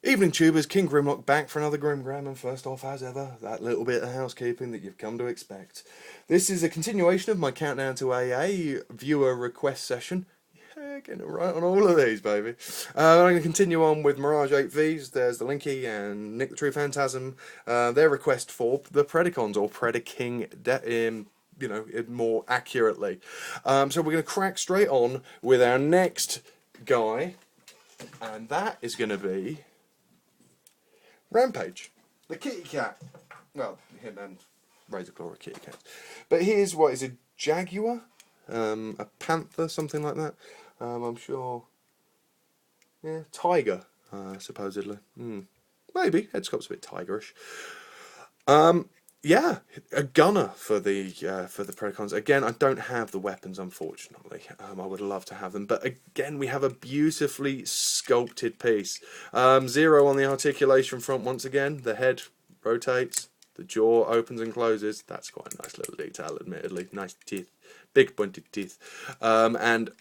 Evening tubers, King Grimlock back for another Grimgram, and first off, as ever, that little bit of housekeeping that you've come to expect. This is a continuation of my countdown to AA viewer request session. Yeah, getting it right on all of these, baby. I'm going to continue on with Mirage 8Vs. There's the Linky and Nick the True Phantasm. Their request for the Predacons, or Predaking, more accurately. So we're going to crack straight on with our next guy, and that is going to be Rampage, the kitty cat. Well, him and Razorclaw are kitty cats. But here's what is a jaguar, a panther, something like that. I'm sure. Yeah, tiger, supposedly. Maybe head sculpt's a bit tigerish. Yeah, a gunner for the Predacons. Again, I don't have the weapons, unfortunately. I would love to have them, but again, we have a beautifully sculpted piece. 0 on the articulation front once again. The head rotates, the jaw opens and closes. That's quite a nice little detail, admittedly. Nice teeth, big pointed teeth, and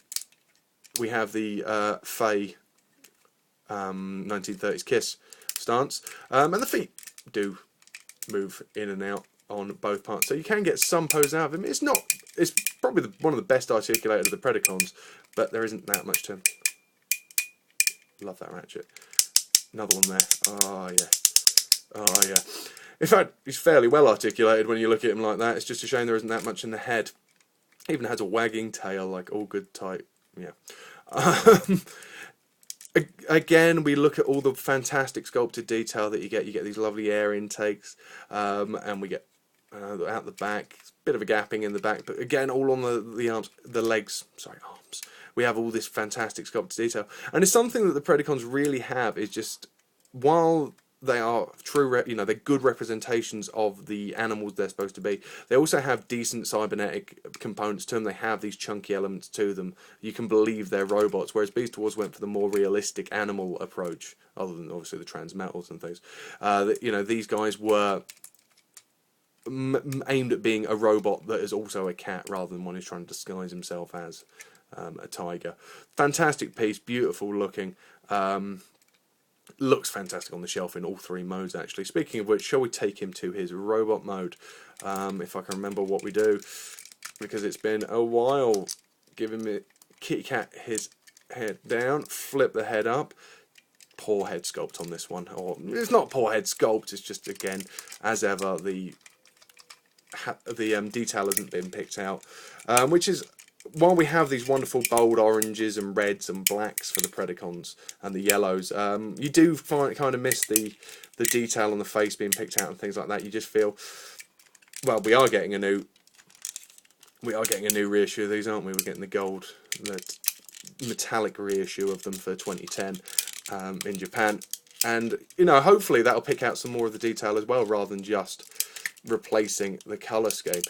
we have the Fey 1930s kiss stance, and the feet do move in and out on both parts, so you can get some pose out of him. It's probably one of the best articulated of the Predacons, but there isn't that much to him. Love that ratchet. Another one there. Oh yeah, oh yeah. In fact, he's fairly well articulated when you look at him like that. It's just a shame there isn't that much in the head. Even has a wagging tail, like all good type. Yeah. Again, we look at all the fantastic sculpted detail that you get. You get these lovely air intakes, and we get out the back, bit of a gapping in the back, but again, all on the arms, the legs. Sorry, arms. We have all this fantastic sculpted detail, and it's something that the Predacons really have. Is just while they are true, they're good representations of the animals they're supposed to be. They also have decent cybernetic components to them. They have these chunky elements to them. You can believe they're robots, whereas Beast Wars went for the more realistic animal approach, other than obviously the transmetals and things. These guys were aimed at being a robot that is also a cat, rather than one who's trying to disguise himself as a tiger. Fantastic piece, beautiful looking. Looks fantastic on the shelf in all 3 modes, actually. Speaking of which, shall we take him to his robot mode? If I can remember what we do, because it's been a while. Give him a kitty cat his head down, flip the head up. Poor head sculpt on this one. Or it's not poor head sculpt, it's just, again, as ever, the detail hasn't been picked out, which is, while we have these wonderful bold oranges and reds and blacks for the Predacons and the yellows, you do kind of miss the detail on the face being picked out and things like that. You just feel, well, we are getting a new reissue of these, aren't we? We're getting the gold, the metallic reissue of them for 2010 in Japan, and hopefully that'll pick out some more of the detail as well, rather than just replacing the colour scheme.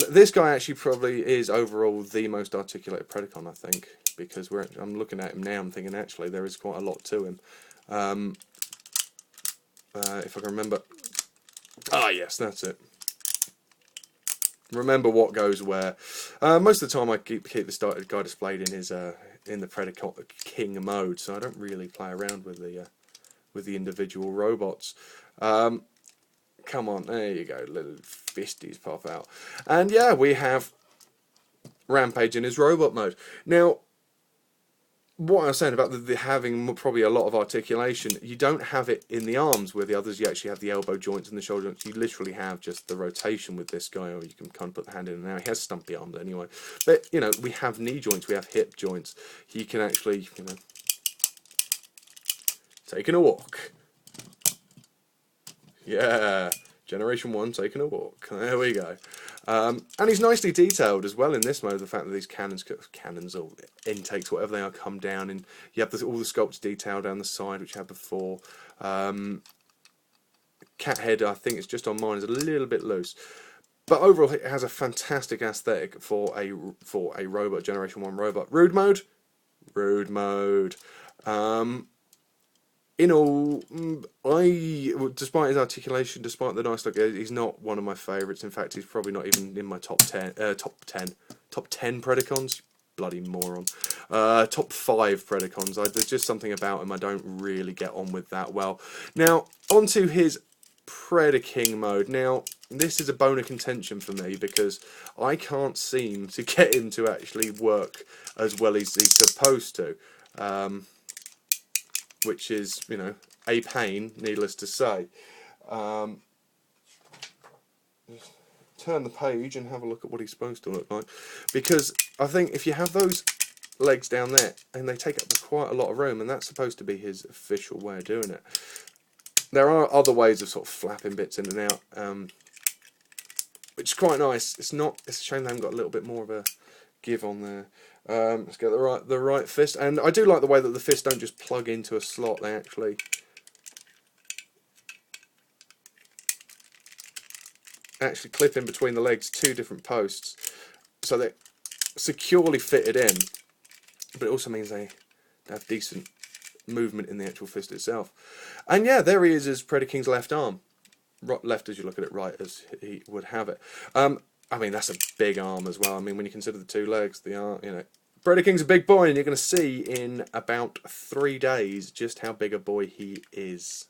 This guy actually probably is overall the most articulated Predacon, I think, because I'm looking at him now, I'm thinking actually there is quite a lot to him. If I can remember. Ah, yes, that's it. Remember what goes where. Most of the time I keep this guy displayed in his in the Predacon King mode, so I don't really play around with the individual robots. Come on, there you go, little fisties pop out. And yeah, we have Rampage in his robot mode. Now, what I was saying about the having probably a lot of articulation, you don't have it in the arms, where the others you actually have the elbow joints and the shoulder joints. You literally have just the rotation with this guy, or you can kind of put the hand in and out. He has stumpy arms anyway. But, we have knee joints, we have hip joints. He can actually, taking a walk. Yeah, Generation 1 taking a walk. There we go. And he's nicely detailed as well in this mode. The fact that these cannons or intakes, whatever they are, come down, and you have all the sculpted detail down the side, which you had before. Cat head, I think it's just on mine, is a little bit loose. But overall, it has a fantastic aesthetic for a robot, Generation 1 robot. Rude mode? Rude mode. In all, despite his articulation, despite the nice look, he's not one of my favourites. In fact, he's probably not even in my top 10 Predacons. bloody moron. Top 5 Predacons. There's just something about him I don't really get on with that well. Now, onto his Predaking mode. Now, this is a bone of contention for me because I can't seem to get him to actually work as well as he's supposed to. Which is, you know, a pain, needless to say. Turn the page and have a look at what he's supposed to look like. Because I think if you have those legs down there, and they take up quite a lot of room, and that's supposed to be his official way of doing it. There are other ways of sort of flapping bits in and out, which is quite nice. It's a shame they haven't got a little bit more of a give on there. Let's get the right fist, and I do like the way that the fists don't just plug into a slot. They actually clip in between the legs, 2 different posts, so they're securely fitted in. But it also means they have decent movement in the actual fist itself. And yeah, there he is as Predaking's left arm. Left as you look at it, right as he would have it. I mean, that's a big arm as well. I mean, when you consider the 2 legs, the arm, you know. Predaking's a big boy, and you're going to see in about 3 days just how big a boy he is.